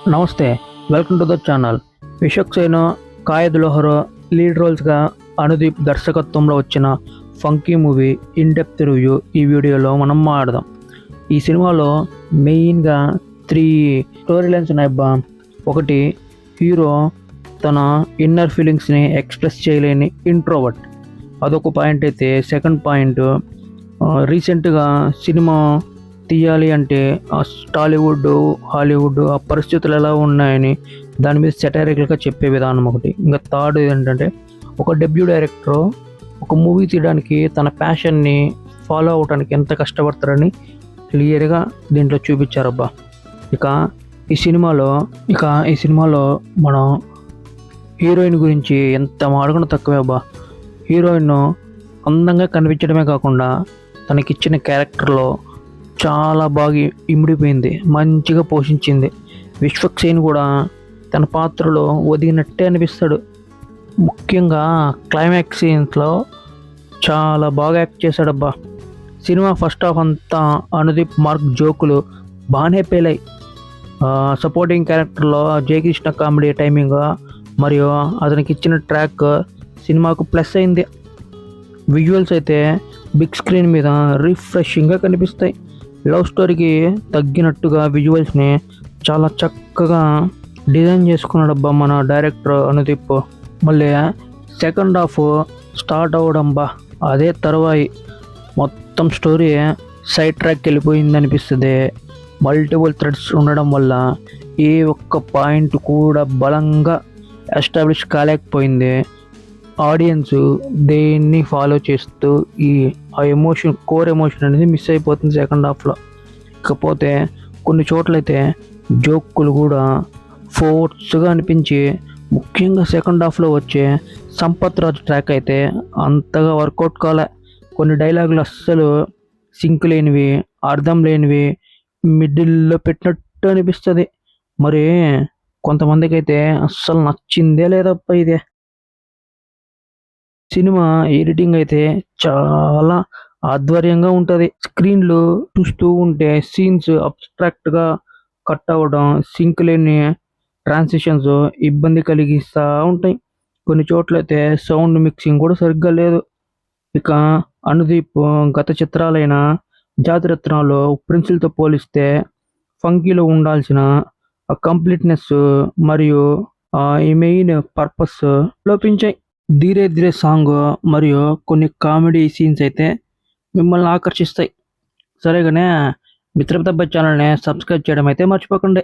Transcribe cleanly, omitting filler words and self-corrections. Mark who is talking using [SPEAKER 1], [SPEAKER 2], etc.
[SPEAKER 1] నమస్తే, welcome to the channel. Vishwak Sen, Kayadu Lohar lead రోల్స్గా అనుదీప్ దర్శకత్వంలో వచ్చిన funky movie in depth review ఈ వీడియోలో మనం మాట్లాడదాం. ఈ సినిమాలో మెయిన్గా 3 స్టోరీ లైన్స్ ఉన్నాయబ్బా. ఒకటి, హీరో తన ఇన్నర్ ఫీలింగ్స్ని ఎక్స్ప్రెస్ చేయలేని ఇంట్రోవర్ట్, అదొక పాయింట్. అయితే సెకండ్ పాయింట్, రీసెంట్గా సినిమా తీయాలి అంటే టాలీవుడ్, హాలీవుడ్ ఆ పరిస్థితులు ఎలా ఉన్నాయని దాని మీద సెటైరికల్గా చెప్పే విధానం ఒకటి. ఇంకా థర్డ్ ఏంటంటే, ఒక డెబ్యూ డైరెక్టర్ ఒక మూవీ తీయడానికి తన ప్యాషన్ని ఫాలో అవడానికి ఎంత కష్టపడతారని క్లియర్గా దీంట్లో చూపించారబ్బా. ఇక ఈ సినిమాలో మనం హీరోయిన్ గురించి ఎంత మాడుకున్న తక్కువే అబ్బా. హీరోయిన్ అందంగా కనిపించడమే కాకుండా తనకిచ్చిన క్యారెక్టర్లో చాలా బాగా ఇమిడిపోయింది, మంచిగా పోషించింది. విశ్వక్ సేన్ కూడా తన పాత్రలో ఒదిగినట్టే అనిపిస్తాడు. ముఖ్యంగా క్లైమాక్స్ సీన్స్లో చాలా బాగా యాక్ట్ చేశాడబ్బా. సినిమా ఫస్ట్ హాఫ్ అంతా అనుదీప్ మార్క్ జోకులు బాగానే పేలాయి. సపోర్టింగ్ క్యారెక్టర్లో జయకృష్ణ కామెడీ టైమింగ్ మరియు అతనికి ఇచ్చిన ట్రాక్ సినిమాకు ప్లస్ అయింది. విజువల్స్ అయితే బిగ్ స్క్రీన్ మీద రిఫ్రెషింగ్గా కనిపిస్తాయి. లవ్ స్టోరీకి తగ్గినట్టుగా విజువల్స్ని చాలా చక్కగా డిజైన్ చేసుకున్నాడబ్బా మన డైరెక్టర్ అనుదీప్. మళ్ళీ సెకండ్ హాఫ్ స్టార్ట్ అవ్వడం అదే తర్వాయి మొత్తం స్టోరీ సైడ్ ట్రాక్ వెళ్ళిపోయింది అనిపిస్తుంది. మల్టిపుల్ థ్రెడ్స్ ఉండడం వల్ల ఏ ఒక్క పాయింట్ కూడా బలంగా ఎస్టాబ్లిష్ కాలేకపోయింది. ఆడియన్స్ దేన్ని ఫాలో చేస్తూ కోర్ ఎమోషన్ అనేది మిస్ అయిపోతుంది సెకండ్ హాఫ్లో. ఇకపోతే కొన్ని చోట్లయితే జోకులు కూడా ఫోర్స్గా అనిపించి, ముఖ్యంగా సెకండ్ హాఫ్లో వచ్చే సంపత్ రాజ్ ట్రాక్ అయితే అంతగా వర్కౌట్ కాలే. కొన్ని డైలాగులు అస్సలు సింక్ లేనివి, అర్థం లేనివి, మిడిల్లో పెట్టినట్టు అనిపిస్తుంది. మరి కొంతమందికి అయితే అస్సలు నచ్చిందే లేదప్ప ఇదే. సినిమా ఎడిటింగ్ అయితే చాలా ఆధ్వర్యంగా ఉంటుంది. స్క్రీన్లో చూస్తూ ఉంటే సీన్స్ అబ్స్ట్రాక్ట్గా కట్ అవ్వడం, సింక్ లేని ట్రాన్సిషన్స్ ఇబ్బంది కలిగిస్తూ ఉంటాయి. కొన్ని చోట్లయితే సౌండ్ మిక్సింగ్ కూడా సరిగ్గా లేదు. ఇక అనుదీప్ గత చిత్రాలైన జాతిరత్నాల్లో ప్రిన్సిల్తో పోలిస్తే ఫంకీలో ఉండాల్సిన కంప్లీట్నెస్ మరియు ఈ మెయిన్ పర్పస్ లోపించాయి. ధీరే ధీరే సాంగ్ మరియు కొన్ని కామెడీ సీన్స్ అయితే మిమ్మల్ని ఆకర్షిస్తాయి. సరేగానే మిత్రపతబ్బ ఛానల్ని సబ్స్క్రైబ్ చేయడం అయితే మర్చిపోకండి.